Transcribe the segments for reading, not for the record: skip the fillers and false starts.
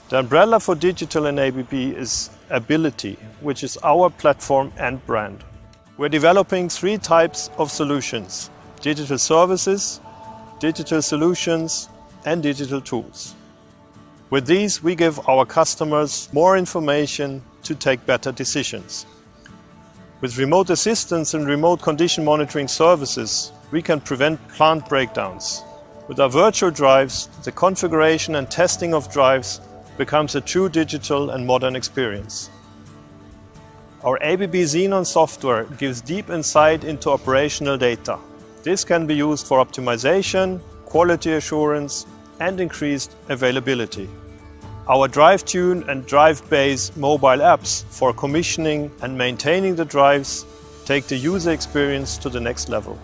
The umbrella for digital in ABB is Ability, which is our platform and brand. We're developing 3 types of solutions: digital services, digital solutions, and digital tools. With these, we give our customers more information to take better decisions. With remote assistance and remote condition monitoring services, we can prevent plant breakdowns. With our virtual drives, the configuration and testing of drives becomes a true digital and modern experience. Our ABB Xenon software gives deep insight into operational data. This can be used for optimization, quality assurance, and increased availability. Our DriveTune and DriveBase mobile apps for commissioning and maintaining the drives take the user experience to the next level.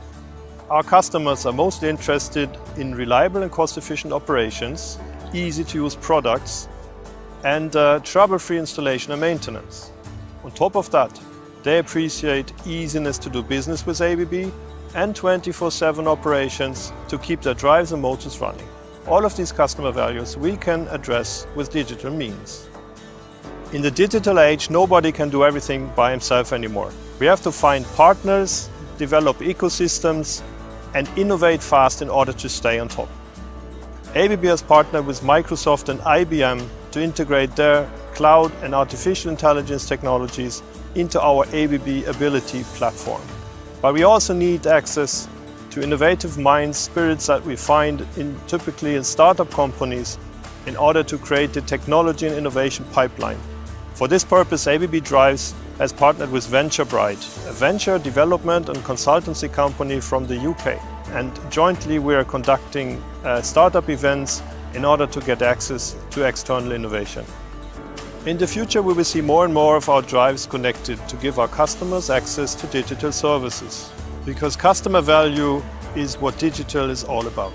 Our customers are mostly interested in reliable and cost-efficient operations, easy-to-use products, and trouble-free installation and maintenance. On top of that, they appreciate easiness to do business with ABB and 24/7 operations to keep their drives and motors running. All of these customer values we can address with digital means. In the digital age, nobody can do everything by himself anymore. We have to find partners, develop ecosystems, and innovate fast in order to stay on top. ABB has partnered with Microsoft and IBM to integrate their cloud and artificial intelligence technologies into our ABB Ability platform. But we also need access to innovative minds, spirits that we find typically in startup companies in order to create the technology and innovation pipeline. For this purpose, ABB Drives has partnered with VentureBright, a venture development and consultancy company from the UK. And jointly we are conducting startup events in order to get access to external innovation. In the future, we will see more and more of our drives connected to give our customers access to digital services, because customer value is what digital is all about.